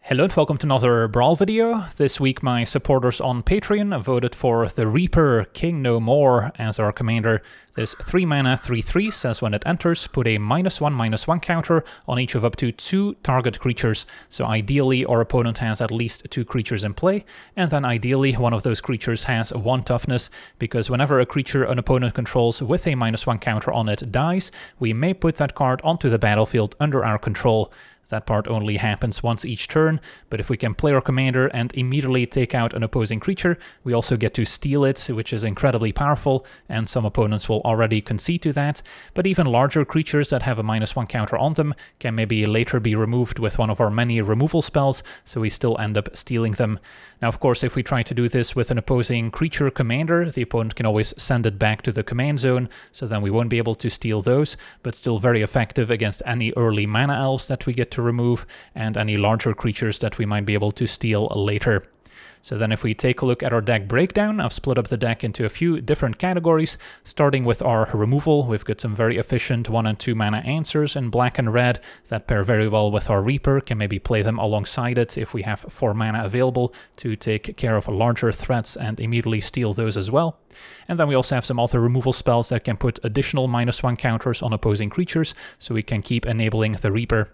Hello and welcome to another Brawl video. This week my supporters on Patreon voted for the Reaper King No More as our commander. This 3 mana 3/3 says when it enters, put a -1/-1 counter on each of up to 2 target creatures. So ideally our opponent has at least 2 creatures in play, and then ideally one of those creatures has 1 toughness, because whenever a creature an opponent controls with a -1 counter on it dies, we may put that card onto the battlefield under our control. That part only happens once each turn, but if we can play our commander and immediately take out an opposing creature, we also get to steal it, which is incredibly powerful, and some opponents will already concede to that. But even larger creatures that have a -1 counter on them can maybe later be removed with one of our many removal spells, so we still end up stealing them. Now, of course, if we try to do this with an opposing creature commander, the opponent can always send it back to the command zone, so then we won't be able to steal those, but still very effective against any early mana elves that we get to remove and any larger creatures that we might be able to steal later. So then if we take a look at our deck breakdown, I've split up the deck into a few different categories. Starting with our removal, we've got some very efficient 1 and 2 mana answers in black and red that pair very well with our Reaper. Can maybe play them alongside it if we have 4 mana available to take care of larger threats and immediately steal those as well. And then we also have some other removal spells that can put additional -1 counters on opposing creatures, so we can keep enabling the Reaper.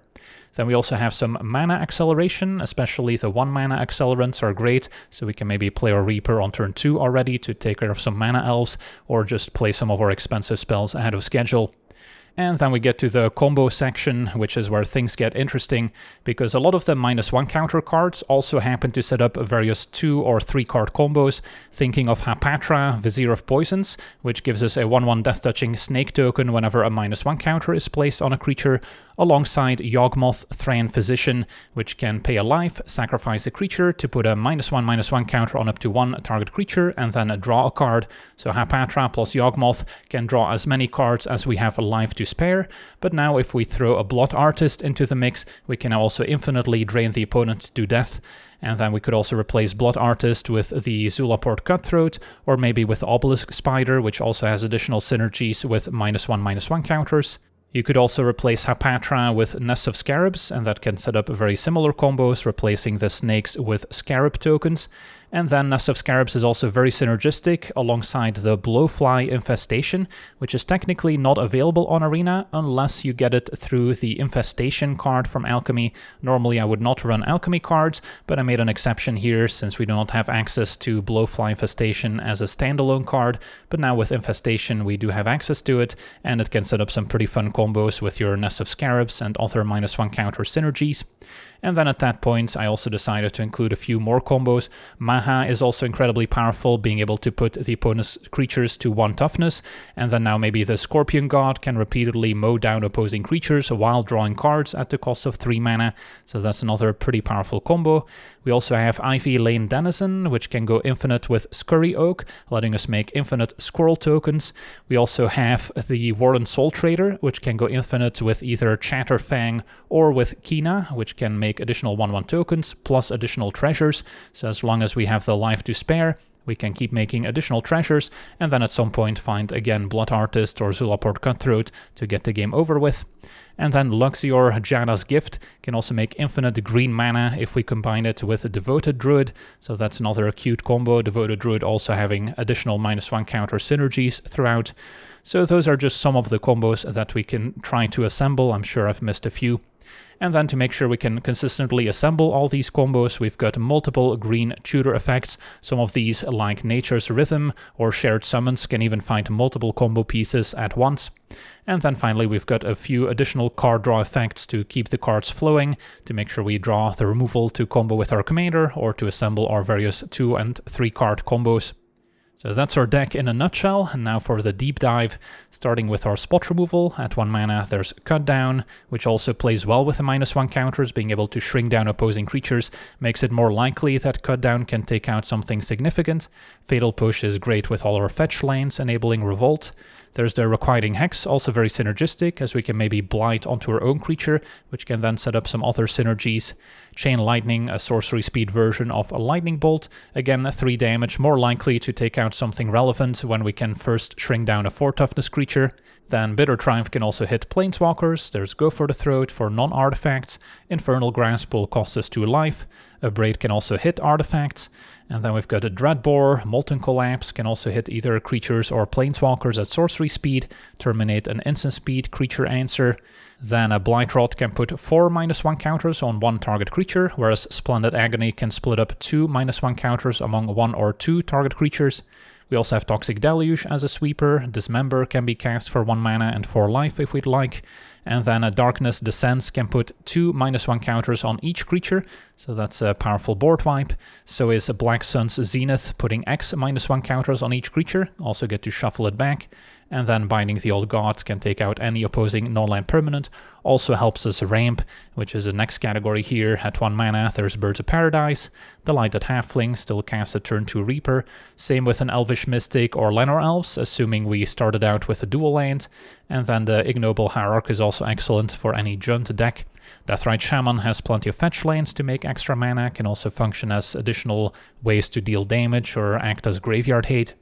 Then we also have some mana acceleration, especially the 1 mana accelerants are great, so we can maybe play our Reaper on turn 2 already to take care of some mana elves, or just play some of our expensive spells ahead of schedule. And then we get to the combo section, which is where things get interesting, because a lot of the -1 counter cards also happen to set up various 2 or 3 card combos, thinking of Hapatra, Vizier of Poisons, which gives us a 1/1 death-touching snake token whenever a -1 counter is placed on a creature, alongside Yawgmoth, Thran Physician, which can pay a life, sacrifice a creature to put a -1/-1 counter on up to 1 target creature, and then draw a card. So Hapatra plus Yawgmoth can draw as many cards as we have a life to spare, but now if we throw a Blood Artist into the mix, we can also infinitely drain the opponent to death. And then we could also replace Blood Artist with the Zulaport Cutthroat, or maybe with Obelisk Spider, which also has additional synergies with -1/-1 counters. You could also replace Hapatra with Nest of Scarabs, and that can set up very similar combos, replacing the snakes with Scarab tokens. And then Nest of Scarabs is also very synergistic alongside the Blowfly Infestation, which is technically not available on Arena unless you get it through the Infestation card from Alchemy. Normally I would not run Alchemy cards, but I made an exception here since we do not have access to Blowfly Infestation as a standalone card, but now with Infestation we do have access to it, and it can set up some pretty fun combos with your Nest of Scarabs and other -1 counter synergies. And then at that point, I also decided to include a few more combos. Maha is also incredibly powerful, being able to put the opponent's creatures to 1 toughness, and then now maybe the Scorpion God can repeatedly mow down opposing creatures while drawing cards at the cost of 3 mana, so that's another pretty powerful combo. We also have Ivy Lane Denizen, which can go infinite with Scurry Oak, letting us make infinite squirrel tokens. We also have the Warren Soul Trader, which can go infinite with either Chatterfang or with Kina, which can make additional 1/1 tokens plus additional treasures. So as long as we have the life to spare, we can keep making additional treasures, and then at some point find again Blood Artist or Zulaport Cutthroat to get the game over with. And then Luxior Jada's Gift can also make infinite green mana if we combine it with a Devoted Druid, so that's another cute combo, Devoted Druid also having additional -1 counter synergies throughout. So those are just some of the combos that we can try to assemble. I'm sure I've missed a few. And then to make sure we can consistently assemble all these combos, we've got multiple green tutor effects. Some of these, like Nature's Rhythm or Shared Summons, can even find multiple combo pieces at once. And then finally we've got a few additional card draw effects to keep the cards flowing, to make sure we draw the removal to combo with our commander, or to assemble our various 2 and 3 card combos. So that's our deck in a nutshell, and now for the deep dive, starting with our spot removal. At 1 mana there's Cut Down, which also plays well with the -1 counters. Being able to shrink down opposing creatures makes it more likely that Cut Down can take out something significant. Fatal Push is great with all our fetch lanes, enabling Revolt. There's the Requiting Hex, also very synergistic, as we can maybe blight onto our own creature, which can then set up some other synergies. Chain Lightning, a sorcery speed version of a Lightning Bolt, again 3 damage, more likely to take out something relevant when we can first shrink down a 4 toughness creature. Then Bitter Triumph can also hit Planeswalkers. There's Go for the Throat for non-artifacts. Infernal Grasp will cost us 2 life. Abrade can also hit artifacts. And then we've got a Dreadbore. Molten Collapse can also hit either creatures or Planeswalkers at sorcery speed. Terminate an instant speed creature answer. Then a Blightrot can put 4 -1 counters on 1 target creature, whereas Splendid Agony can split up 2 -1 counters among 1 or 2 target creatures. We also have Toxic Deluge as a sweeper. Dismember can be cast for 1 mana and 4 life if we'd like. And then a Darkness Descents can put 2 -1 counters on each creature, so that's a powerful board wipe. So is a Black Sun's Zenith, putting X -1 counters on each creature, also get to shuffle it back. And then Binding the Old Gods can take out any opposing non-land permanent, also helps us ramp, which is the next category here. At 1 mana, there's Birds of Paradise, Delighted Halfling, still cast a turn 2 Reaper, same with an Elvish Mystic or Lenor Elves, assuming we started out with a dual land, and then the Ignoble Hierarch is also excellent for any Junt deck. Deathrite Shaman has plenty of fetch lands to make extra mana, can also function as additional ways to deal damage or act as graveyard hate.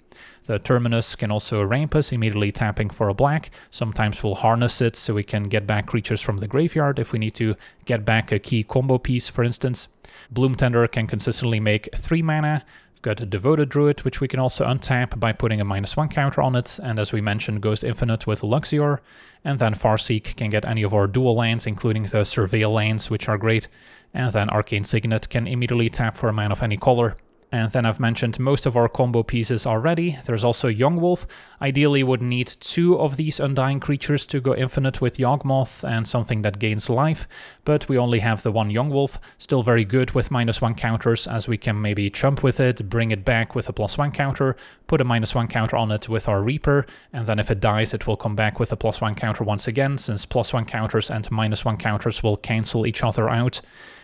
The Terminus can also ramp us, immediately tapping for a black. Sometimes we'll harness it so we can get back creatures from the graveyard if we need to get back a key combo piece, for instance. Bloom Tender can consistently make 3 mana. We've got a Devoted Druid, which we can also untap by putting a -1 counter on it, and as we mentioned, goes infinite with Luxior. And then Farseek can get any of our dual lands, including the Surveil lands, which are great. And then Arcane Signet can immediately tap for a mana of any color. And then I've mentioned most of our combo pieces already. There's also Young Wolf. Ideally would need 2 of these Undying creatures to go infinite with Yawgmoth and something that gains life, but we only have the 1 Young Wolf. Still very good with -1 counters, as we can maybe chump with it, bring it back with a +1 counter, put a -1 counter on it with our Reaper, and then if it dies it will come back with a +1 counter once again, since +1 counters and -1 counters will cancel each other out.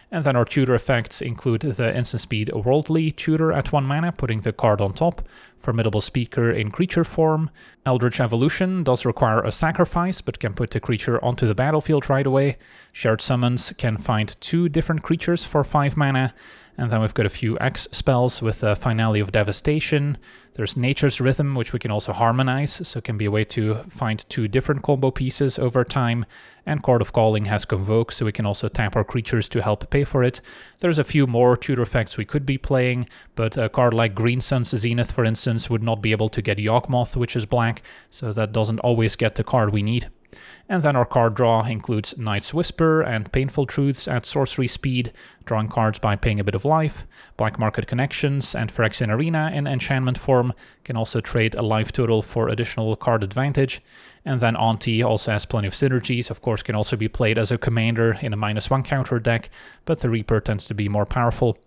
And then our tutor effects include the instant speed Worldly tutor at 1 mana, putting the card on top. Formidable Speaker in creature form. Eldritch Evolution does require a sacrifice, but can put the creature onto the battlefield right away. Shared Summons can find 2 different creatures for 5 mana. And then we've got a few X spells with the Finale of Devastation. There's Nature's Rhythm, which we can also harmonize, so it can be a way to find 2 different combo pieces over time. And Chord of Calling has Convoke, so we can also tap our creatures to help pay for it. There's a few more tutor effects we could be playing, but a card like Green Sun's Zenith, for instance, would not be able to get Yawgmoth, which is black, so that doesn't always get the card we need. And then our card draw includes Night's Whisper and Painful Truths at sorcery speed, drawing cards by paying a bit of life. Black Market Connections and Phyrexian Arena in enchantment form can also trade a life total for additional card advantage. And then Auntie also has plenty of synergies, of course can also be played as a commander in a -1 counter deck, but the Reaper tends to be more powerful.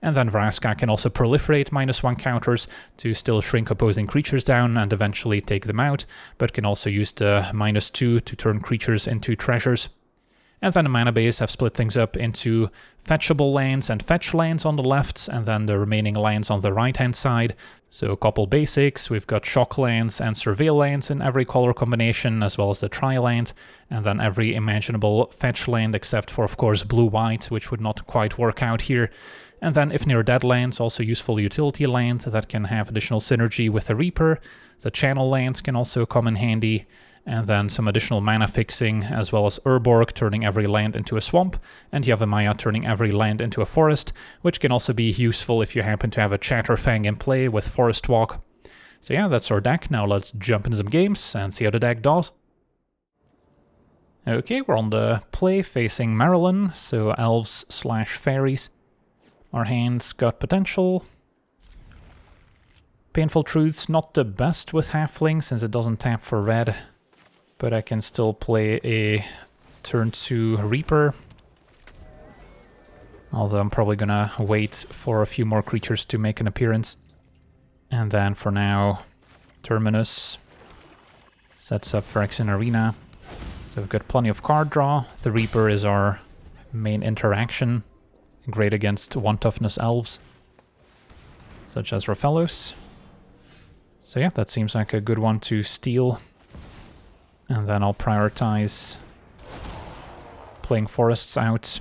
And then Vraska can also proliferate -1 counters to still shrink opposing creatures down and eventually take them out, but can also use the -2 to turn creatures into treasures. And then the mana base have split things up into fetchable lands and fetch lands on the left, and then the remaining lands on the right-hand side. So a couple basics, we've got shock lands and surveil lands in every color combination, as well as the tri-land, and then every imaginable fetch land except for, of course, blue-white, which would not quite work out here. And then If Near Dead lands, also useful utility land that can have additional synergy with the Reaper. The channel lands can also come in handy. And then some additional mana fixing, as well as Urborg turning every land into a swamp, and Yavimaya turning every land into a forest, which can also be useful if you happen to have a Chatterfang in play with Forest Walk. So yeah, that's our deck. Now let's jump into some games and see how the deck does. Okay, we're on the play facing Maralen, so elves/fairies. Our hand's got potential. Painful Truths, not the best with halfling since it doesn't tap for red. But I can still play a turn 2 Reaper. Although I'm probably gonna wait for a few more creatures to make an appearance. And then for now, Terminus sets up Phyrexian Arena. So we've got plenty of card draw. The Reaper is our main interaction. Great against 1 toughness elves, such as Raphalos. So yeah, that seems like a good one to steal. And then I'll prioritize playing forests out.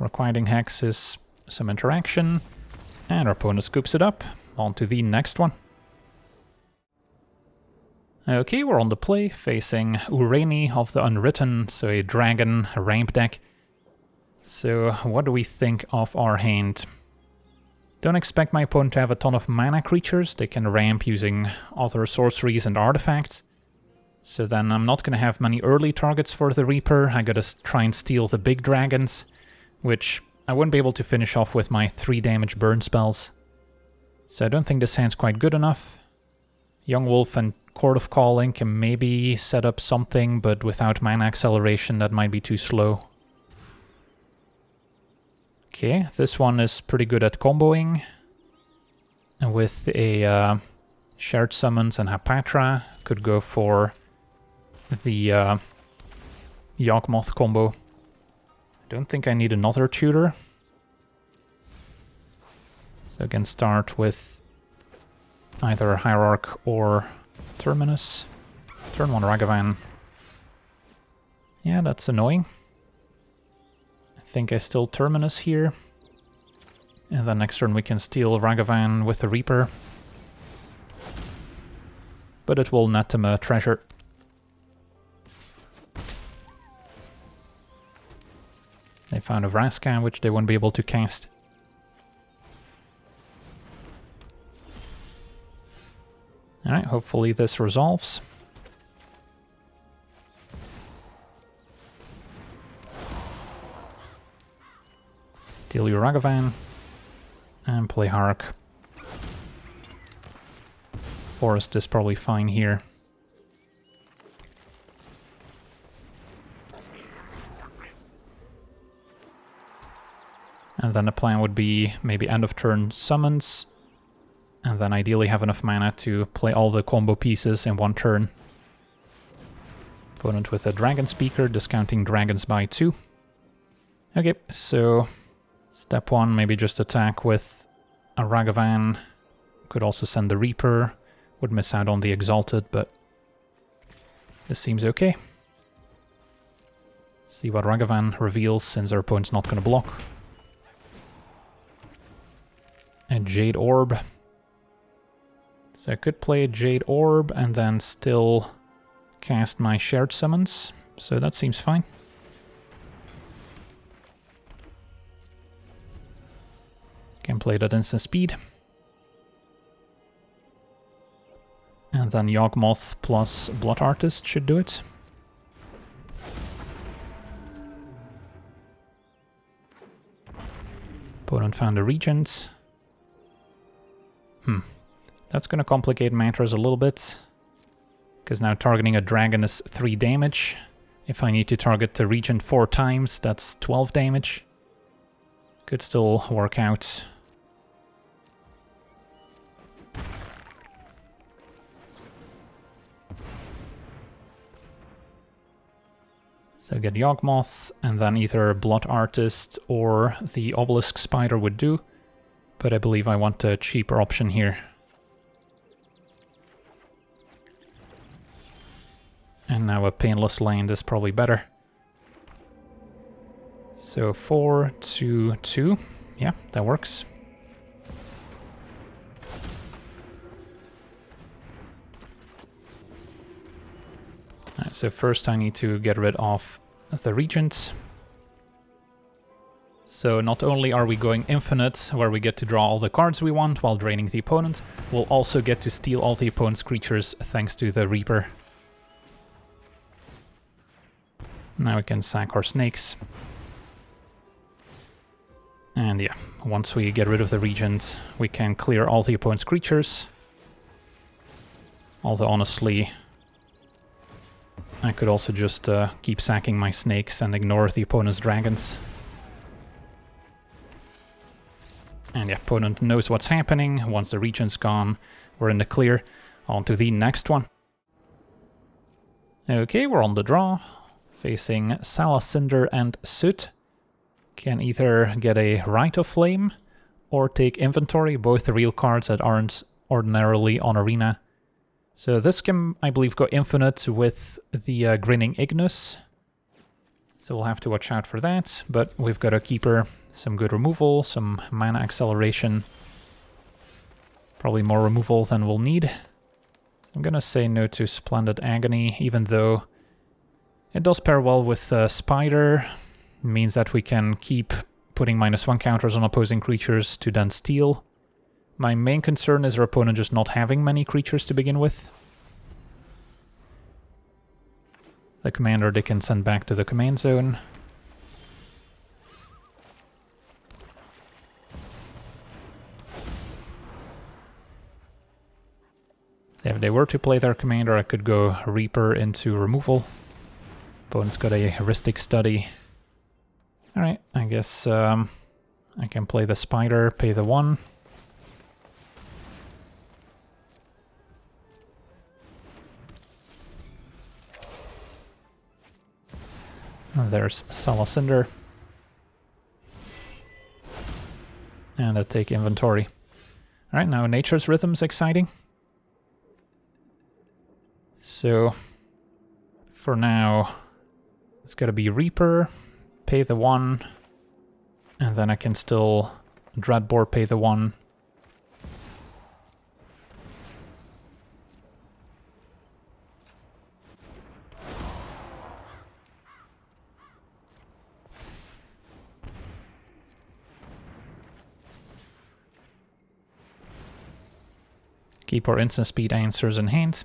Requiting Hex is some interaction. And our opponent scoops it up. On to the next one. Okay, we're on the play, facing Ureni of the Unwritten, so a dragon, a ramp deck. So what do we think of our hand? Don't expect my opponent to have a ton of mana creatures. They can ramp using other sorceries and artifacts. So then I'm not going to have many early targets for the Reaper. I gotta try and steal the big dragons, which I wouldn't be able to finish off with my 3 damage burn spells. So I don't think this hand's quite good enough. Young Wolf and Court of Calling can maybe set up something, but without mana acceleration that might be too slow. Okay, this one is pretty good at comboing. And with a Shared Summons and Hapatra, could go for the Yawgmoth combo. I don't think I need another tutor. So I can start with either Hierarch or Terminus. Turn 1 Ragavan. Yeah, that's annoying. I think I still Terminus here. And then next turn we can steal Ragavan with the Reaper. But it will net them a treasure. They found a Rascal, which they won't be able to cast. Alright, hopefully this resolves. Steal your Ragavan. And play Hark. Forest is probably fine here. And then the plan would be maybe end of turn summons, and then ideally have enough mana to play all the combo pieces in one turn. Opponent with a Dragon Speaker, discounting dragons by 2. Okay, so step 1, maybe just attack with a Ragavan. Could also send the Reaper. Would miss out on the Exalted, but this seems okay. See what Ragavan reveals, since our opponent's not going to block. And Jade Orb. So I could play Jade Orb and then still cast my Shared Summons. So that seems fine. Can play that instant speed. And then Yawgmoth plus Blood Artist should do it. Opponent found a Regent. That's going to complicate matters a little bit, because now targeting a dragon is 3 damage. If I need to target the Regent 4 times, that's 12 damage. Could still work out. So get Yawgmoth, and then either Blood Artist or the Obelisk Spider would do. But I believe I want a cheaper option here. And now a Painless Land is probably better. So 4, 2, 2. Yeah, that works. Alright, so first I need to get rid of the Regent. So not only are we going infinite, where we get to draw all the cards we want while draining the opponent, we'll also get to steal all the opponent's creatures thanks to the Reaper. Now we can sack our snakes. And yeah, once we get rid of the Regent, we can clear all the opponent's creatures. Although honestly, I could also just keep sacking my snakes and ignore the opponent's dragons. And the opponent knows what's happening. Once the Regent's gone, we're in the clear. On to the next one. Okay, we're on the draw. Facing Salacinder and Soot. Can either get a Rite of Flame or take inventory, both the real cards that aren't ordinarily on Arena. So this can, I believe, go infinite with the Grinning Ignis. So we'll have to watch out for that, but we've got a Keeper, some good removal, some mana acceleration, Probably more removal than we'll need. I'm gonna say no to Splendid Agony, even though it does pair well with Spider. It means that we can keep putting -1 counters on opposing creatures to then steal. My main concern is our opponent just not having many creatures to begin with. The commander they can send back to the command zone. If they were to play their commander, I could go Reaper into removal. Opponent's got a heuristic study. Alright, I guess I can play the Spider, pay the 1. And there's Salacinder. And I take inventory. Alright, now Nature's Rhythm's exciting. So, for now, it's gotta be Reaper, pay the 1, and then I can still Dreadbore, pay the 1. Keep our instant speed answers in hand.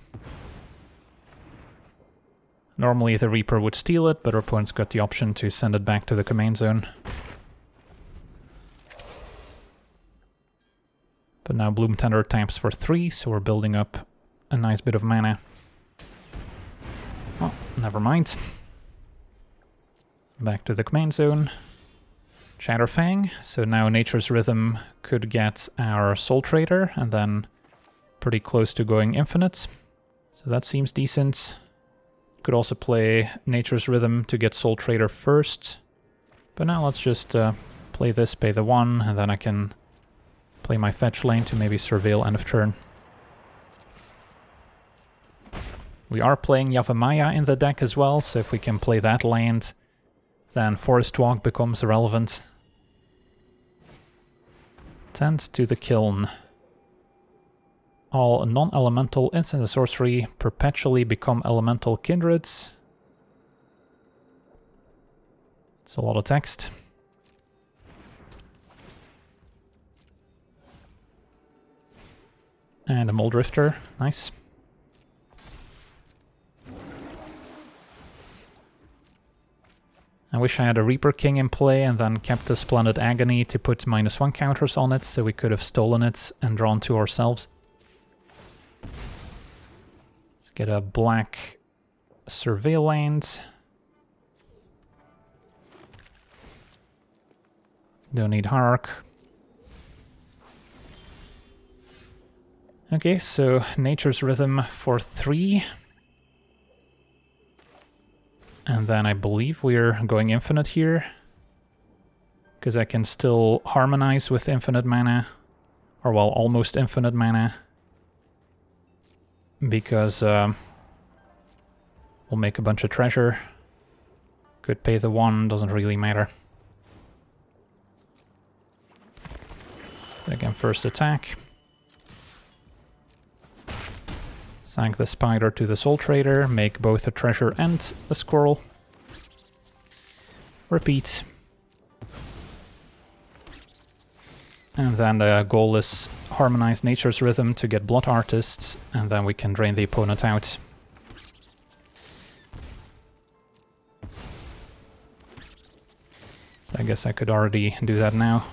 Normally the Reaper would steal it, but our opponent's got the option to send it back to the command zone. But now Bloom Tender taps for 3, so we're building up a nice bit of mana. Oh, never mind. Back to the command zone. Shatterfang, so now Nature's Rhythm could get our Soul Trader, and then pretty close to going infinite. So that seems decent. Could also play Nature's Rhythm to get Soul Trader first. But now let's just play this, pay the 1, and then I can play my fetch lane to maybe surveil end of turn. We are playing Yavimaya in the deck as well, so if we can play that land, then Forest Walk becomes relevant. Tend to the Kiln. All non-elemental instant and sorcery perpetually become elemental kindreds. It's a lot of text. And a Muldrotha, nice. I wish I had a Reaper King in play and then kept a Splendid Agony to put -1 counters on it, so we could have stolen it and drawn 2 ourselves. Let's get a black Surveil land. Don't need Hierarch. Okay, so Nature's Rhythm for 3. And then I believe we're going infinite here. Because I can still harmonize with infinite mana. Or well, almost infinite mana. Because we'll make a bunch of treasure. Could pay the 1, doesn't really matter. Again, first attack. Sank the Spider to the Soul Trader, make both a treasure and a squirrel. Repeat. And then the goal is harmonize Nature's Rhythm to get Blood Artists, and then we can drain the opponent out. So I guess I could already do that now.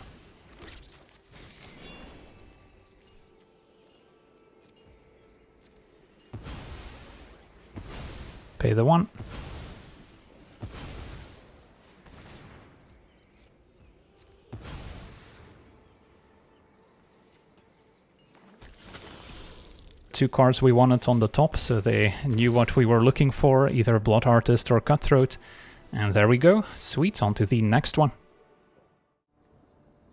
Pay the 1. Two cards we wanted on the top, so they knew what we were looking for, either Blood Artist or Cutthroat. And there we go. Sweet, on to the next one.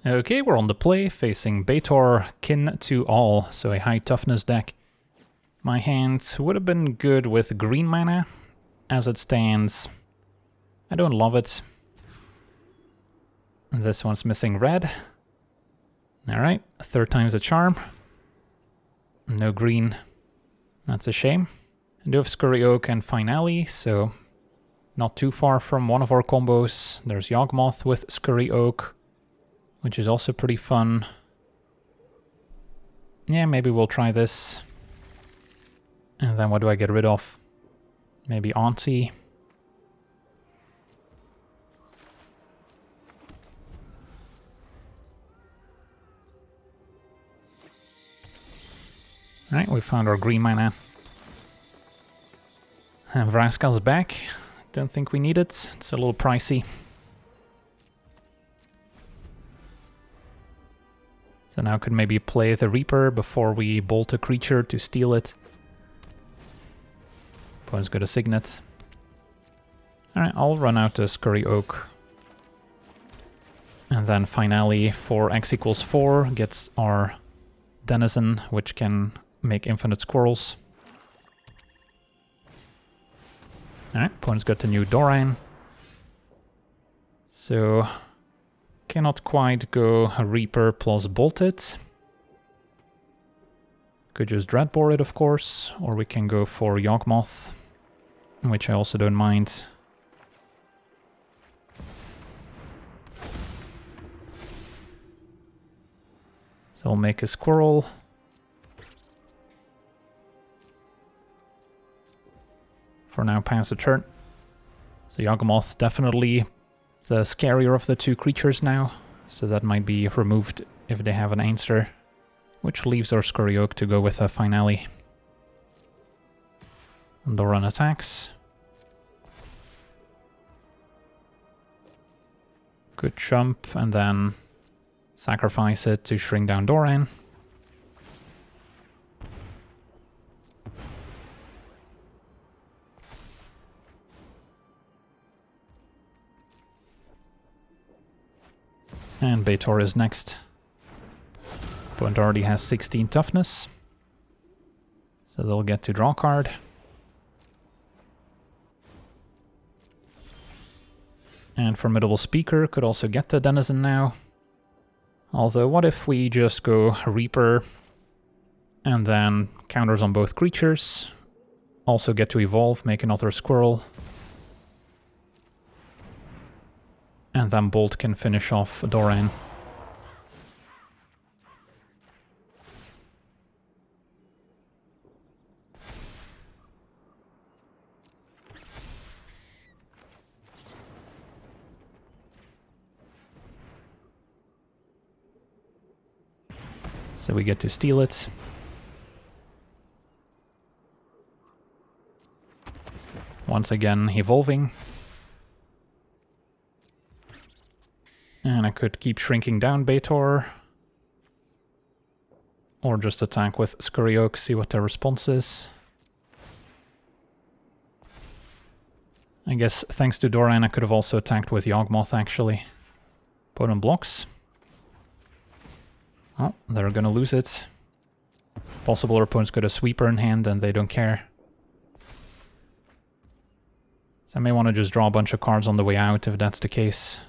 Okay, we're on the play, facing Betor, Kin to All, so a high toughness deck. My hand would have been good with green mana. As it stands, I don't love it. This one's missing red. Alright, 3rd time's a charm. No green. That's a shame. I do have Scurry Oak and Finale, so not too far from one of our combos. There's Yawgmoth with Scurry Oak, which is also pretty fun. Yeah, maybe we'll try this. And then what do I get rid of? Maybe Auntie. Alright, we found our green mana. And Rascals back. Don't think we need it. It's a little pricey. So now could maybe play the Reaper before we bolt a creature to steal it. Opponent's got a Signet. Alright, I'll run out to Scurry Oak. And then Finale for X equals 4 gets our Denizen, which can make infinite squirrels. Alright, opponent's got the new Dyadrine. So cannot quite go Reaper plus Bolt it. Could just Dreadbore it, of course, or we can go for Yawgmoth, which I also don't mind. So I'll make a squirrel. For now, pass a turn. So Yawgmoth definitely the scarier of the two creatures now, so that might be removed if they have an answer, which leaves our Scurry Oak to go with a Finale. Doran attacks. Good jump, and then sacrifice it to shrink down Doran. And Betor is next. Opponent already has 16 toughness, so they'll get to draw a card. And Formidable Speaker could also get the Denizen now. Although, what if we just go Reaper and then counters on both creatures? Also get to evolve, make another squirrel. And then Bolt can finish off Doran. So we get to steal it. Once again, evolving. And I could keep shrinking down Betor. Or just attack with Scurry Oak, see what their response is. I guess thanks to Doran I could have also attacked with Yawgmoth actually. Opponent blocks. Oh, they're gonna lose it. Possible our opponent's got a Sweeper in hand and they don't care. So I may want to just draw a bunch of cards on the way out if that's the case.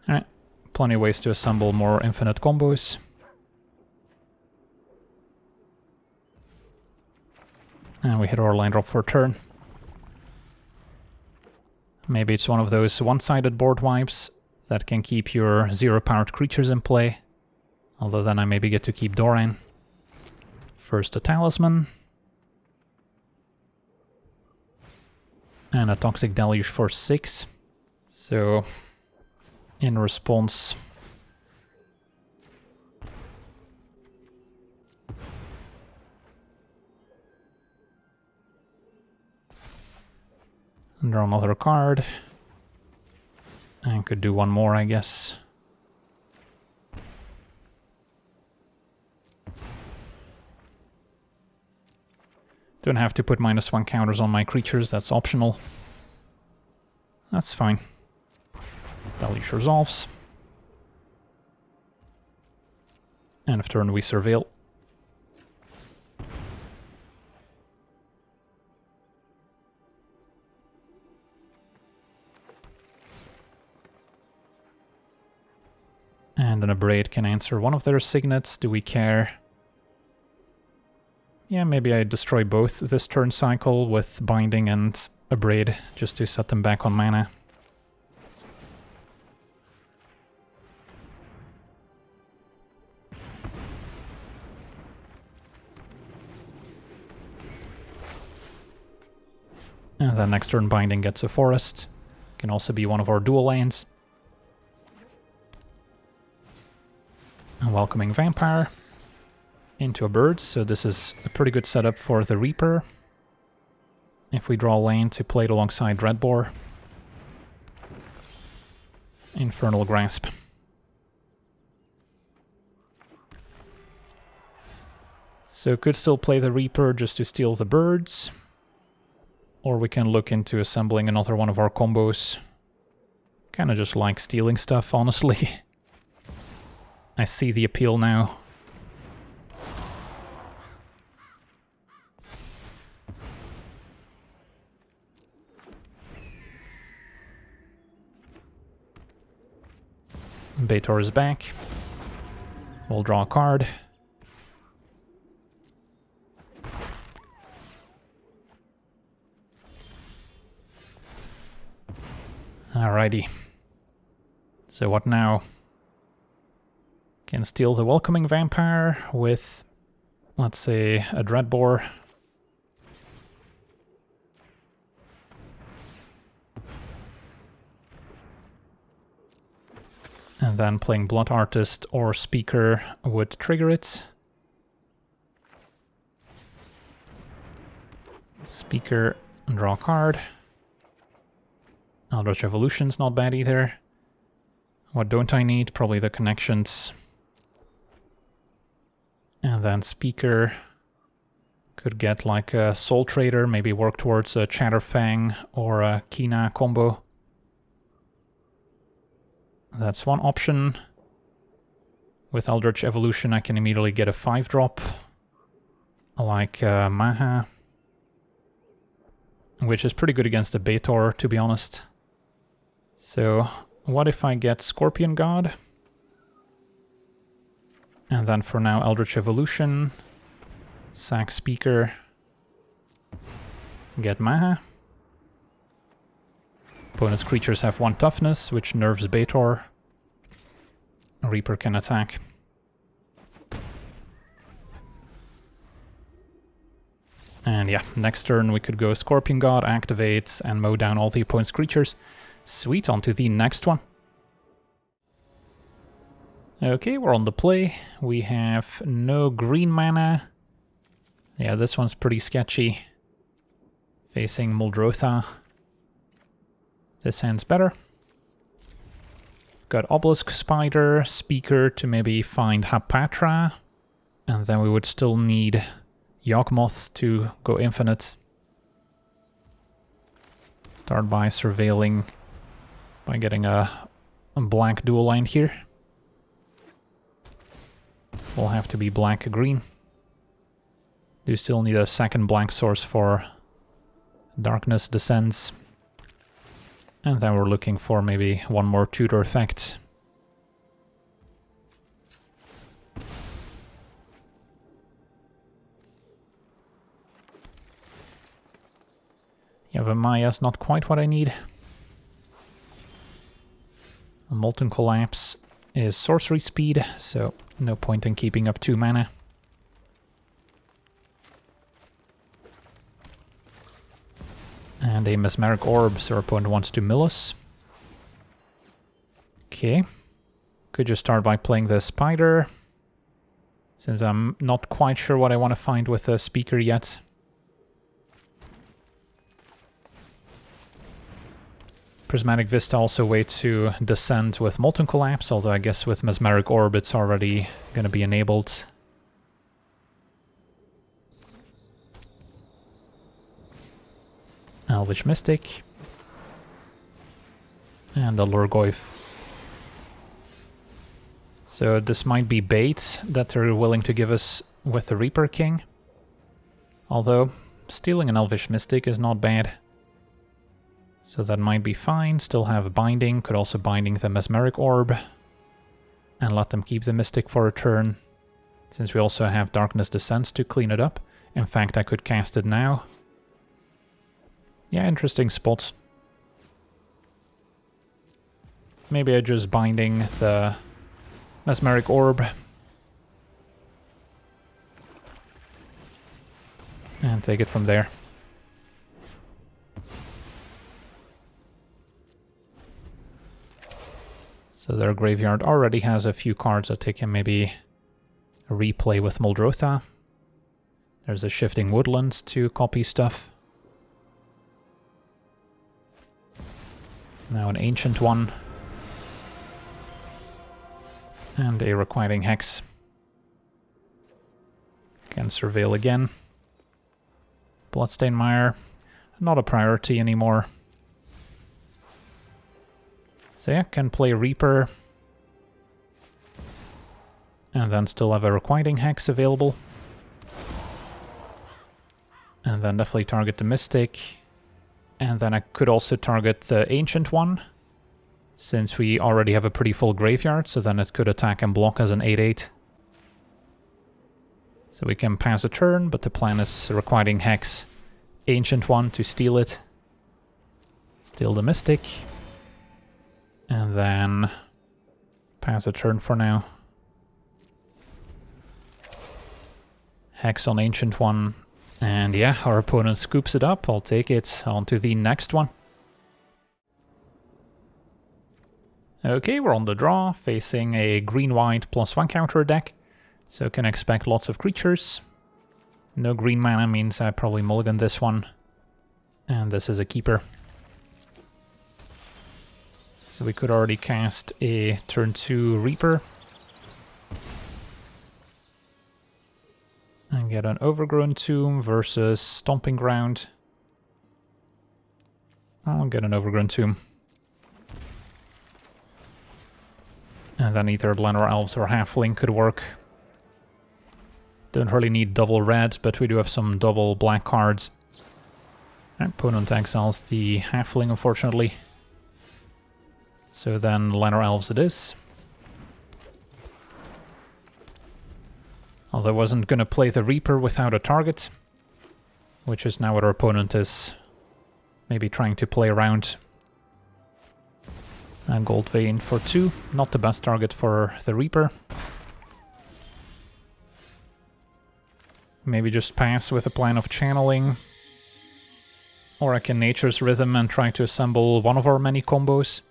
Alright, plenty of ways to assemble more infinite combos. And we hit our line drop for a turn. Maybe it's one of those one-sided board wipes that can keep your zero-powered creatures in play. Although then I maybe get to keep Doran. First a Talisman. And a Toxic Deluge for 6. So in response, draw another card. And could do one more, I guess. Don't have to put -1 counters on my creatures, that's optional. That's fine. Deluge resolves. End of turn we Surveil. And an Abrade can answer one of their signets. Do we care? Yeah, maybe I destroy both this turn cycle with Binding and Abrade, just to set them back on mana. And then next turn Binding gets a Forest. Can also be one of our dual lands. A Welcoming Vampire into a bird, so this is a pretty good setup for the Reaper. If we draw land to play it alongside Dreadbore. Infernal Grasp. So could still play the Reaper just to steal the birds. Or we can look into assembling another one of our combos. Kinda just like stealing stuff, honestly. I see the appeal now. Betor is back. We'll draw a card. Alrighty. So what now? Can steal the Welcoming Vampire with, let's say, a Dreadbore. And then playing Blood Artist or Speaker would trigger it. Speaker, draw a card. Eldritch Evolution's not bad either. What don't I need? Probably the connections. And then Speaker could get like a Soul Trader, maybe work towards a Chatterfang or a Kina combo. That's one option. With Eldritch Evolution I can immediately get a 5-drop. Like Maha. Which is pretty good against the Betor, to be honest. So, what if I get Scorpion God? And then for now, Eldritch Evolution. Sack Speaker. Get Maha. Opponent's creatures have 1 toughness, which nerfs Betor. Reaper can attack. And yeah, next turn we could go Scorpion God, activate, and mow down all the opponent's creatures. Sweet, on to the next one. Okay, we're on the play. We have no green mana. Yeah, this one's pretty sketchy. Facing Muldrotha. This hand's better. Got Obelisk Spider, Speaker to maybe find Hapatra. And then we would still need Yawgmoth to go infinite. Start by surveilling, by getting a black dual land here. Will have to be black-green. Do still need a second black source for Darkness Descends. And then we're looking for maybe one more tutor effect. Yeah, the Maya's not quite what I need. A Molten Collapse is sorcery speed, so no point in keeping up 2 mana. And a Mesmeric Orb, so our opponent wants to mill us. Okay. Could just start by playing the Spider, since I'm not quite sure what I want to find with the Speaker yet. Prismatic Vista also a way to descend with Molten Collapse, although I guess with Mesmeric Orb it's already going to be enabled. Elvish Mystic. And a Lurgoyf. So this might be bait that they're willing to give us with the Reaper King. Although, stealing an Elvish Mystic is not bad. So that might be fine. Still have Binding, could also Binding the Mesmeric Orb. and let them keep the Mystic for a turn, since we also have Darkness Descents to clean it up. In fact, I could cast it now. Yeah, interesting spot. Maybe I just binding the Mesmeric Orb. And take it from there. So their graveyard already has a few cards that they can maybe replay with Muldrotha. There's a Shifting Woodlands to copy stuff. Now an Ancient one. And a Requiting Hex. Can Surveil again. Bloodstained Mire, not a priority anymore. So yeah, can play Reaper. And then still have a Requiting Hex available. And then definitely target the Mystic. And then I could also target the Ancient one, since we already have a pretty full graveyard, so then it could attack and block as an 8/8. So we can pass a turn, but the plan is Requiting Hex, Ancient one to steal it. Steal the Mystic. And then pass a turn for now. Hex on Ancient one. And yeah, our opponent scoops it up. I'll take it. On to the next one. Okay, we're on the draw, facing a green-white +1 counter deck. So can expect lots of creatures. No green mana means I probably mulligan this one. And this is a keeper. So we could already cast a turn 2 Reaper. And get an Overgrown Tomb versus Stomping Ground. I'll get an Overgrown Tomb. And then either Llanowar Elves or Halfling could work. Don't really need double red, but we do have some double black cards. Opponent exiles the Halfling, unfortunately. So then Llanowar Elves it is. Although I wasn't going to play the Reaper without a target, which is now what our opponent is maybe trying to play around. And Gold Vein for 2, not the best target for the Reaper. Maybe just pass with a plan of channeling. Or I can Nature's Rhythm and try to assemble one of our many combos.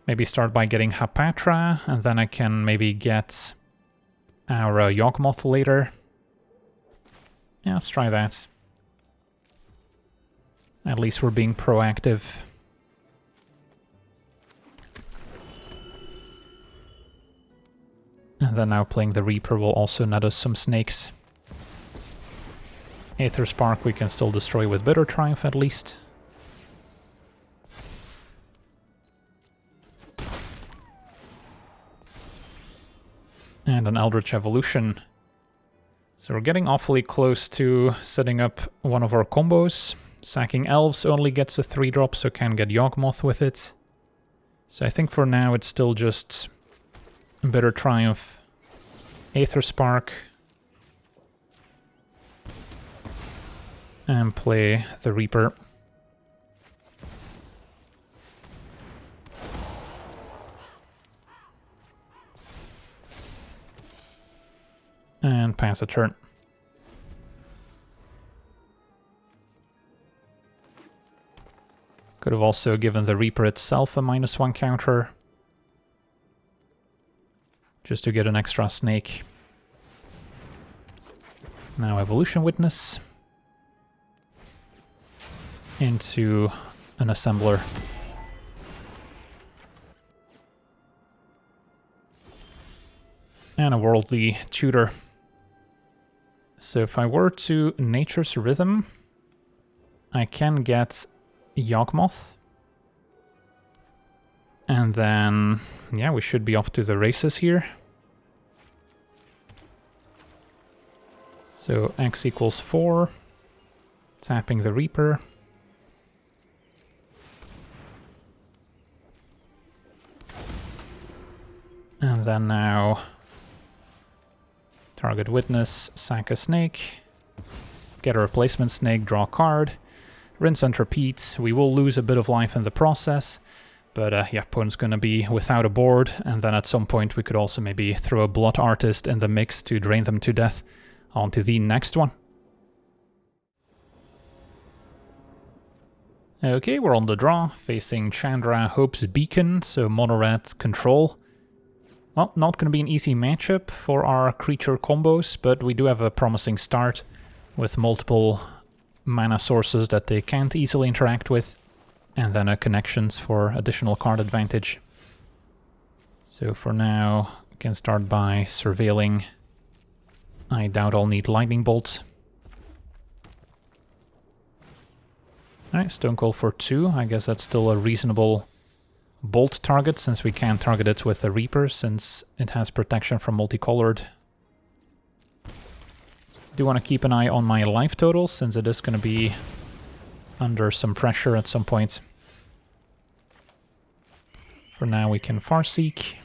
Maybe start by getting Hapatra, and then I can maybe get our Yawgmoth later. Yeah, let's try that. At least we're being proactive. And then now playing the Reaper will also net us some snakes. Aether Spark we can still destroy with Bitter Triumph at least. And an Eldritch Evolution. So we're getting awfully close to setting up one of our combos. Sacking Elves only gets a 3-drop, so can get Yawgmoth with it. So I think for now it's still just Bitter Triumph, Aether Spark, and play the Reaper. And pass a turn. Could have also given the Reaper itself a -1 counter, just to get an extra snake. Now Evolution Witness into an Assembler. And a Worldly Tutor. So if I were to Nature's Rhythm, I can get Yawgmoth. And then, yeah, we should be off to the races here. So X equals 4, tapping the Reaper. And then now target witness, sack a snake, get a replacement snake, draw a card, rinse and repeat. We will lose a bit of life in the process, but yeah, opponent's going to be without a board, and then at some point we could also maybe throw a Blood Artist in the mix to drain them to death. On to the next one. Okay, we're on the draw, facing Chandra, Hope's Beacon, so mono-red control. Well, not going to be an easy matchup for our creature combos, but we do have a promising start with multiple mana sources that they can't easily interact with, and then connections for additional card advantage. So for now, we can start by surveilling. I doubt I'll need lightning bolts. Alright, Stone Cold for 2. I guess that's still a reasonable bolt target, since we can't target it with the Reaper, since it has protection from multicolored. Do want to keep an eye on my life total, since it is going to be under some pressure at some point. For now we can Farseek,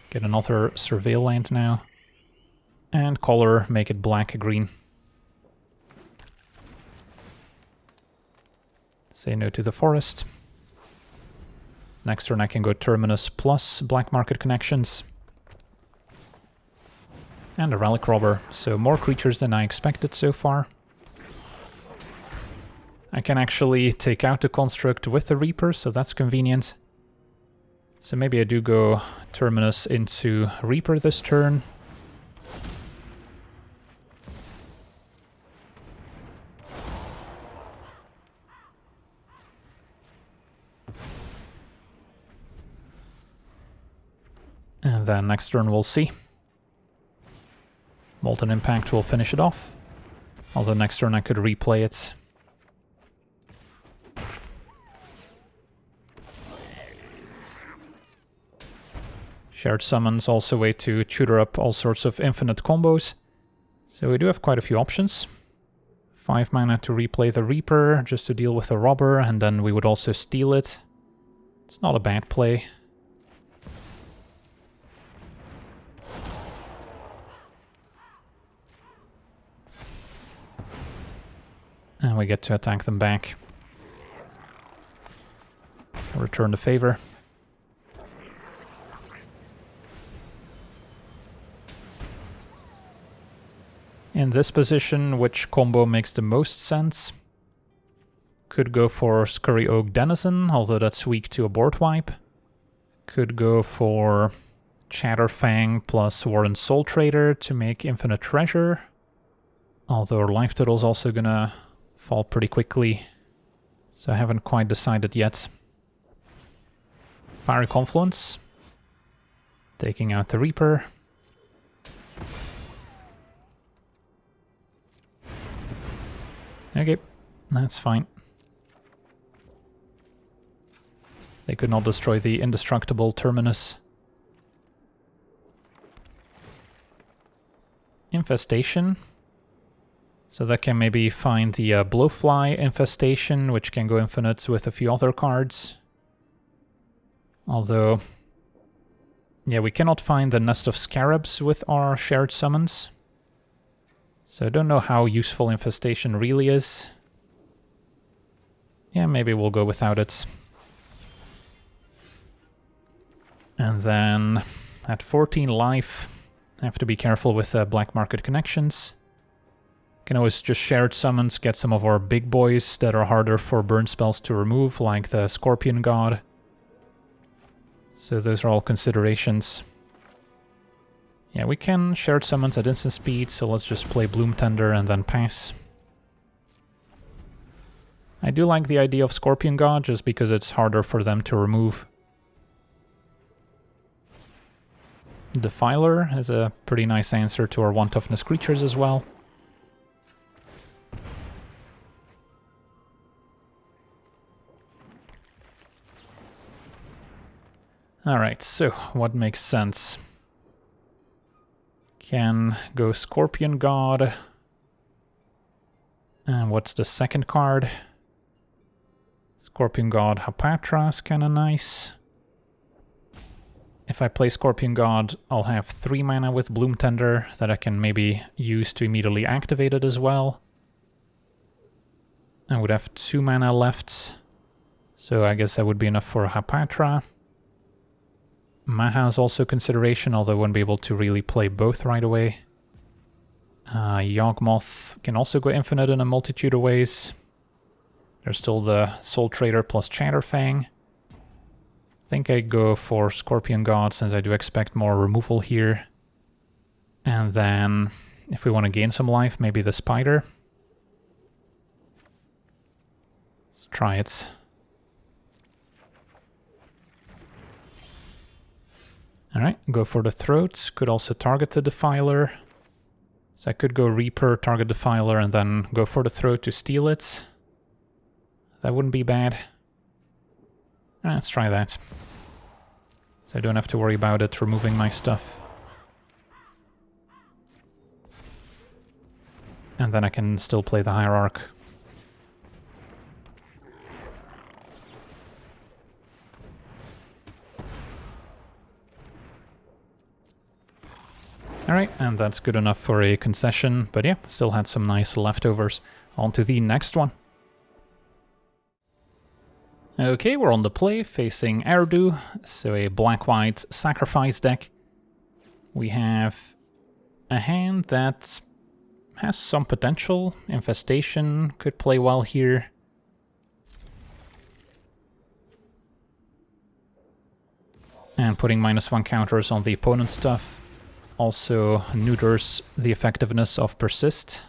get another Surveil land now, and color, make it black-green. Say no to the forest. Next turn I can go Terminus plus Black Market Connections. And a Relic Robber, so more creatures than I expected so far. I can actually take out the Construct with the Reaper, so that's convenient. So maybe I do go Terminus into Reaper this turn. And then next turn we'll see. Molten Impact will finish it off. Although next turn I could replay it. Shared Summons also a way to tutor up all sorts of infinite combos. So we do have quite a few options. 5 mana to replay the Reaper, just to deal with the Robber, and then we would also steal it. It's not a bad play. And we get to attack them back. Return the favor. In this position, which combo makes the most sense? Could go for Scurry Oak Denizen, although that's weak to a board wipe. Could go for Chatterfang plus Warren Soul Trader to make Infinite Treasure. Although our life total is also gonna fall pretty quickly, so I haven't quite decided yet. Fiery Confluence, taking out the Reaper. Okay, that's fine. They could not destroy the indestructible Terminus. Infestation. So that can maybe find the Blowfly Infestation, which can go infinite with a few other cards. Although, yeah, we cannot find the Nest of Scarabs with our shared summons. So I don't know how useful Infestation really is. Yeah, maybe we'll go without it. And then at 14 life, I have to be careful with Black Market Connections. Can always just shared summons, get some of our big boys that are harder for burn spells to remove, like the Scorpion God. So those are all considerations. Yeah, we can shared summons at instant speed, so let's just play Bloom Tender and then pass. I do like the idea of Scorpion God, just because it's harder for them to remove. Defiler is a pretty nice answer to our 1 toughness creatures as well. Alright, so what makes sense? Can go Scorpion God. And what's the second card? Scorpion God Hapatra is kinda nice. If I play Scorpion God, I'll have 3 mana with Bloom Tender that I can maybe use to immediately activate it as well. I would have 2 mana left, so I guess that would be enough for Hapatra. Maha is also consideration, although I wouldn't be able to really play both right away. Yawgmoth can also go infinite in a multitude of ways. There's still the Soul Trader plus Chatterfang. I think I'd go for Scorpion God since I do expect more removal here. And then, if we want to gain some life, maybe the Spider. Let's try it. Alright, go for the Throat. Could also target the Defiler. So I could go Reaper, target Defiler, and then go for the Throat to steal it. That wouldn't be bad. Let's try that. So I don't have to worry about it removing my stuff. And then I can still play the Hierarch. Alright, and that's good enough for a concession, but yeah, still had some nice leftovers. On to the next one. Okay, we're on the play, facing Eirdu, so a black-white sacrifice deck. We have a hand that has some potential. Infestation could play well here. And putting -1 counters on the opponent's stuff also neuters the effectiveness of Persist.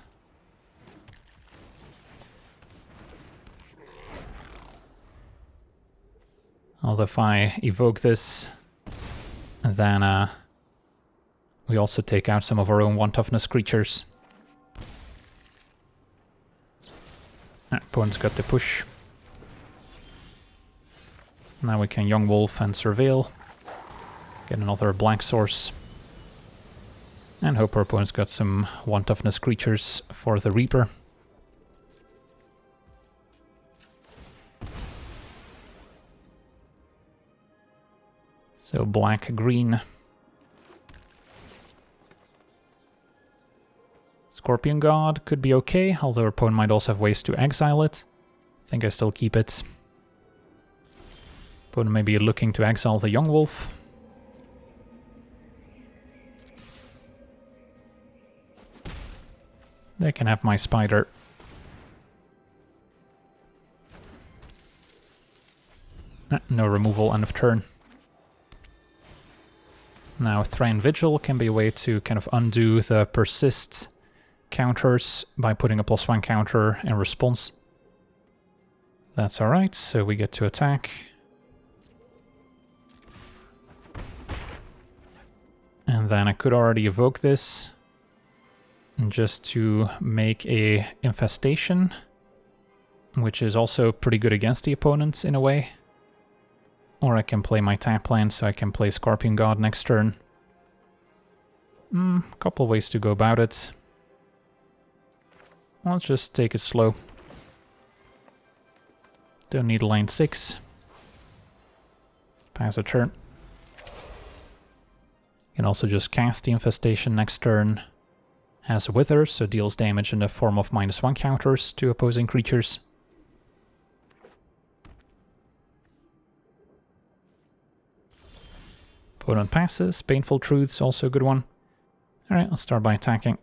Although if I evoke this, then we also take out some of our own 1-toughness creatures. Opponent's got the push. Now we can Young Wolf and Surveil. Get another black source. And hope our opponent's got some 1-toughness creatures for the Reaper. So black-green. Scorpion God could be okay, although our opponent might also have ways to exile it. I think I still keep it. Opponent may be looking to exile the Young Wolf. They can have my Spider. No removal, end of turn. Now Thran Vigil can be a way to kind of undo the Persist counters by putting a +1 counter in response. That's alright, so we get to attack. And then I could already evoke this just to make a infestation, which is also pretty good against the opponent in a way. Or I can play my tap land, so I can play Scorpion God next turn. Couple ways to go about it. Let's just take it slow. Don't need line 6. Pass a turn. You can also just cast the infestation next turn. Has Wither, so deals damage in the form of -1 counters to opposing creatures. Opponent passes. Painful Truths, also a good one. Alright, let's start by attacking.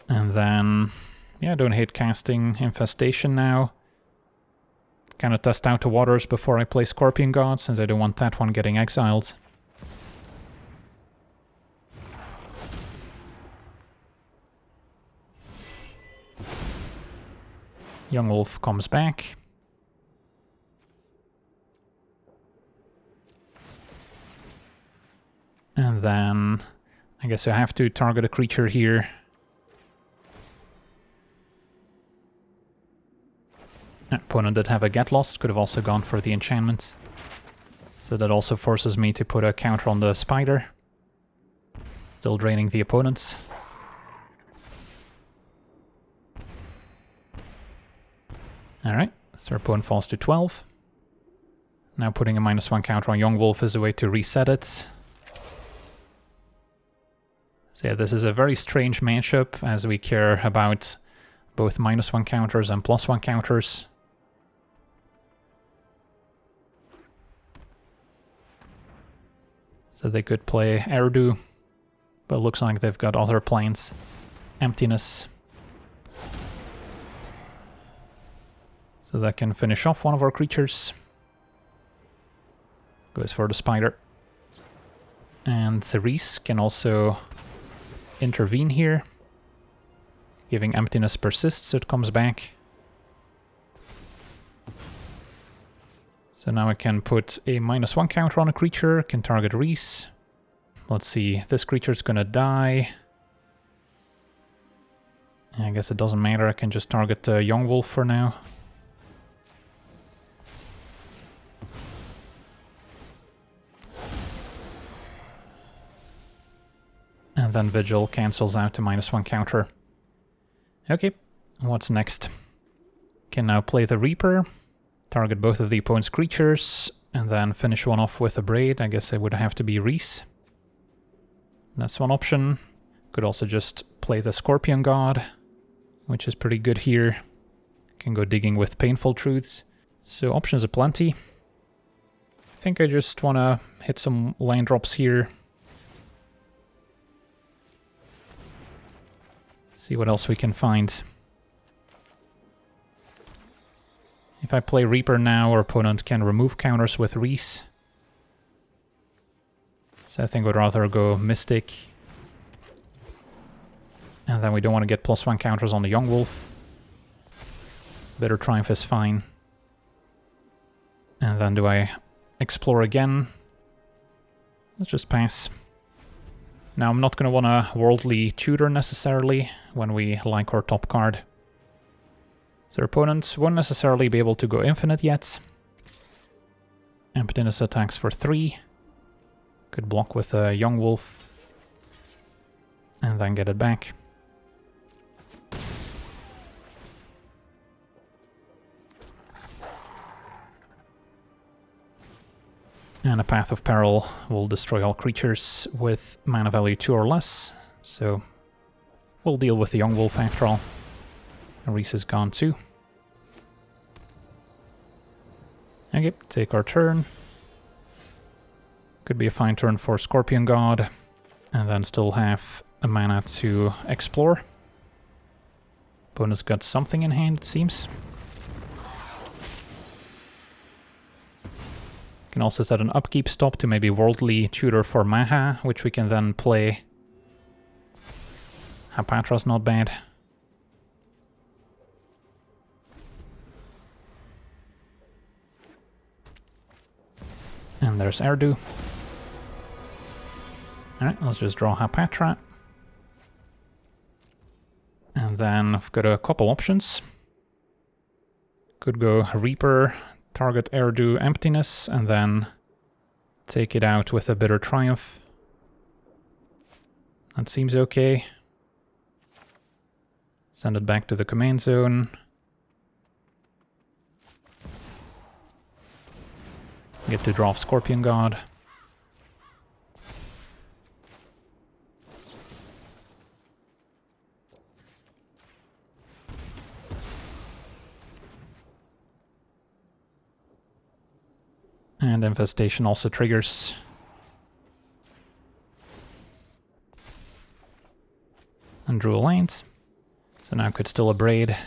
And then, yeah, I don't hate casting Infestation now. Kind of test out the waters before I play Scorpion God, since I don't want that one getting exiled. Young Wolf comes back. And then I guess I have to target a creature here. Opponent did have a Get Lost, could have also gone for the enchantment. So that also forces me to put a counter on the Spider. Still draining the opponents. Alright, So our opponent falls to 12. Now putting a -1 counter on Young Wolf is a way to reset it. So yeah, this is a very strange matchup as we care about both -1 counters and +1 counters. So they could play Eirdu, but it looks like they've got other plans. Emptiness. So that can finish off one of our creatures. Goes for the spider. And Therese can also intervene here, giving emptiness persists, so it comes back. So now I can put a -1 counter on a creature, can target Reese. Let's see, this creature's gonna die. I guess it doesn't matter, I can just target Young Wolf for now. And then Vigil cancels out to -1 counter. Okay, what's next? Can now play the Reaper, target both of the opponent's creatures, and then finish one off with a Braid. I guess it would have to be Reese. That's one option. Could also just play the Scorpion God, which is pretty good here. Can go digging with Painful Truths. So options aplenty. I think I just want to hit some land drops here. See what else we can find. If I play Reaper now, our opponent can remove counters with Reese. So I think I'd rather go Mystic. And then we don't want to get +1 counters on the Young Wolf. Bitter Triumph is fine. And then do I explore again? Let's just pass. Now I'm not going to want a Worldly Tutor necessarily when we like our top card. So our opponent won't necessarily be able to go infinite yet. Emptiness attacks for 3. Could block with a Young Wolf. And then get it back. And a Path of Peril will destroy all creatures with mana value 2 or less, so we'll deal with the Young Wolf after all. Reese is gone too. Okay, take our turn. Could be a fine turn for Scorpion God, and then still have a mana to explore. Opponent's got something in hand, it seems. Can also set an upkeep stop to maybe Worldly Tutor for Maha, which we can then play. Hapatra's not bad. And there's Eirdu. Alright, let's just draw Hapatra. And then I've got a couple options. Could go Reaper, target Eirdu Emptiness, and then take it out with a Bitter Triumph. That seems okay. Send it back to the command zone. Get to draw Scorpion God. And Infestation also triggers. And drew a land. So now I could still Braid.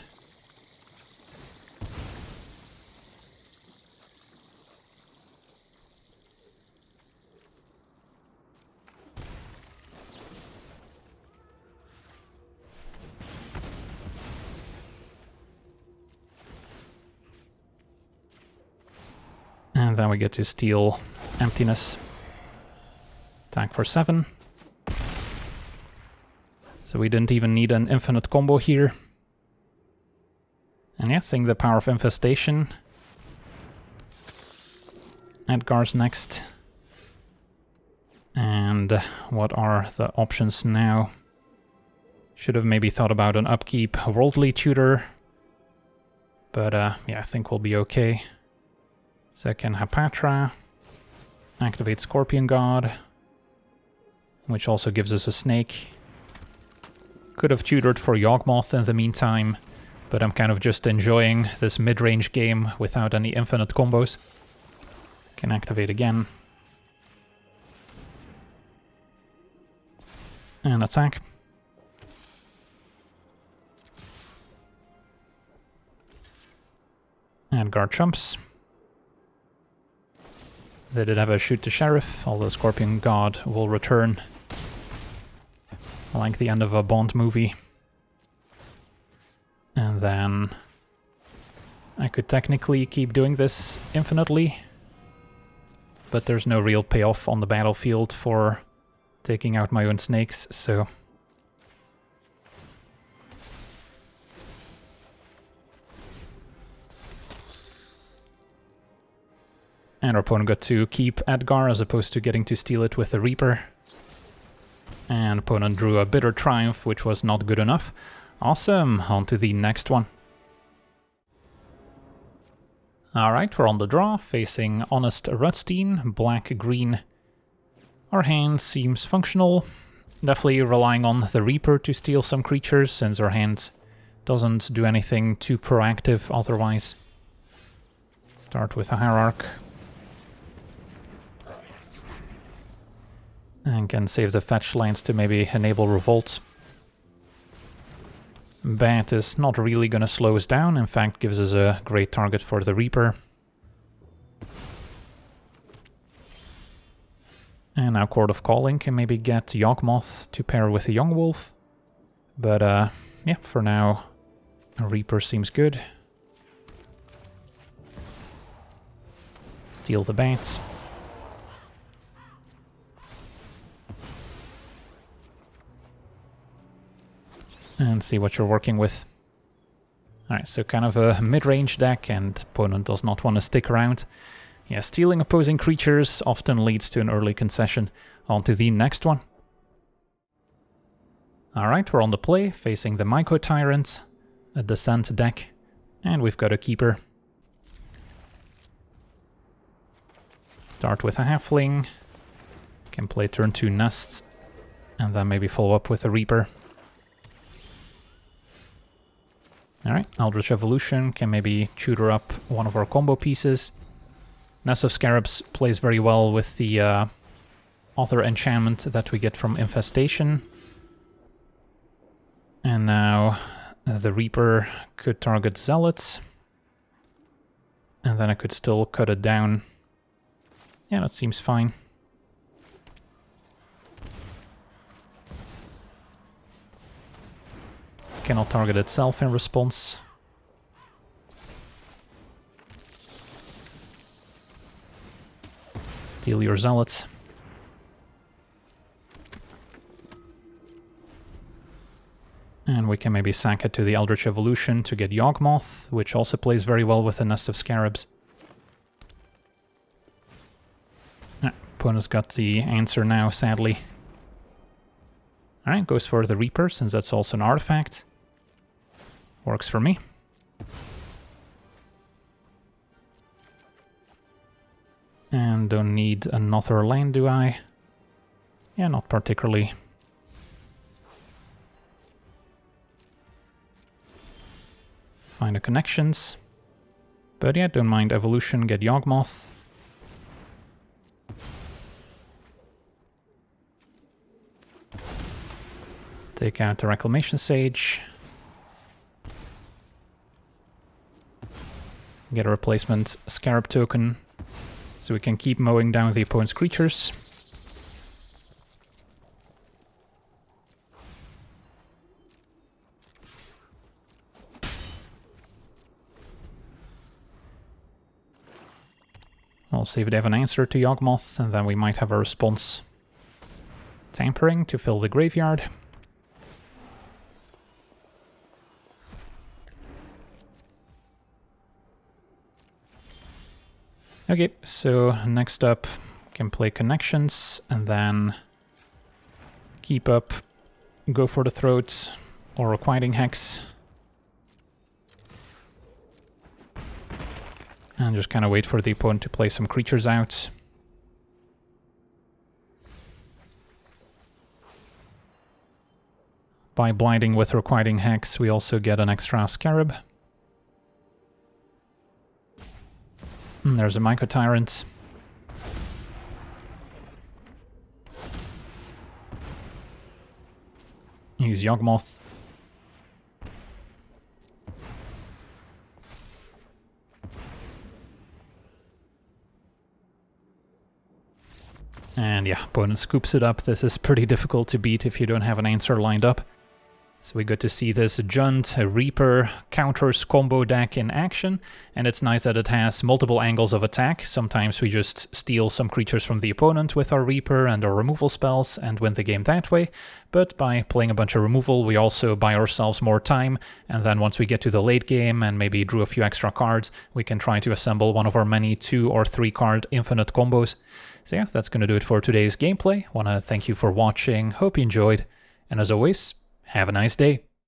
And then we get to steal Emptiness. Attack for 7. So we didn't even need an infinite combo here. And yeah, seeing the power of Infestation. Edgar's next. And what are the options now? Should have maybe thought about an upkeep Worldly Tutor. But yeah, I think we'll be okay. Second Hapatra. Activate Scorpion God, which also gives us a snake. Could have tutored for Yawgmoth in the meantime, but I'm kind of just enjoying this mid-range game without any infinite combos. Can activate again. And attack. And guard chumps. They did have a shoot the sheriff, although Scorpion God will return. Like the end of a Bond movie. And then I could technically keep doing this infinitely, but there's no real payoff on the battlefield for taking out my own snakes, so... And our opponent got to keep Edgar as opposed to getting to steal it with the Reaper. And opponent drew a Bitter Triumph, which was not good enough. Awesome, on to the next one. Alright, we're on the draw, facing Honest Rutstein, black-green. Our hand seems functional, definitely relying on the Reaper to steal some creatures, since our hand doesn't do anything too proactive otherwise. Start with a Hierarch. And can save the fetch lands to maybe enable Revolt. Bat is not really gonna slow us down, in fact gives us a great target for the Reaper. And now Court of Calling can maybe get Yawgmoth to pair with a Young Wolf. But yeah, for now a Reaper seems good. Steal the bats. And see what you're working with. Alright, so kind of a mid-range deck, and opponent does not want to stick around. Yeah, stealing opposing creatures often leads to an early concession. On to the next one. Alright, we're on the play, facing the Mycotyrant, a Descent deck, and we've got a Keeper. Start with a Halfling, can play turn 2 Nests, and then maybe follow up with a Reaper. Alright, Eldritch Evolution can maybe tutor up one of our combo pieces. Nest of Scarabs plays very well with the other enchantment that we get from Infestation. And now the Reaper could target Zealots. And then I could still cut it down. Yeah, that seems fine. Cannot target itself in response. Steal your Zealots. And we can maybe sack it to the Eldritch Evolution to get Yawgmoth, which also plays very well with the Nest of Scarabs. Opponent's got the answer now, sadly. Alright, goes for the Reaper, since that's also an artifact. Works for me. And don't need another land, do I? Yeah, not particularly. Find the connections. But yeah, don't mind Evolution, get Yawgmoth. Take out the Reclamation Sage. Get a replacement Scarab token, so we can keep mowing down the opponent's creatures. I'll see if they have an answer to Yawgmoth, and then we might have a response. Tampering to fill the graveyard. Okay, so next up, can play Connections, and then keep up, go for the Throat, or Requiting Hex. And just kind of wait for the opponent to play some creatures out. By blinding with Requiting Hex, we also get an extra Scarab. And there's a Mycotyrant. Use Yawgmoth. And yeah, opponent scoops it up. This is pretty difficult to beat if you don't have an answer lined up. So we got to see this Junt, a Reaper, counters combo deck in action, and it's nice that it has multiple angles of attack. Sometimes we just steal some creatures from the opponent with our Reaper and our removal spells and win the game that way, but by playing a bunch of removal we also buy ourselves more time, and then once we get to the late game and maybe drew a few extra cards, we can try to assemble one of our many 2 or 3 card infinite combos. So yeah, that's going to do it for today's gameplay. Want to thank you for watching, hope you enjoyed, and as always, have a nice day.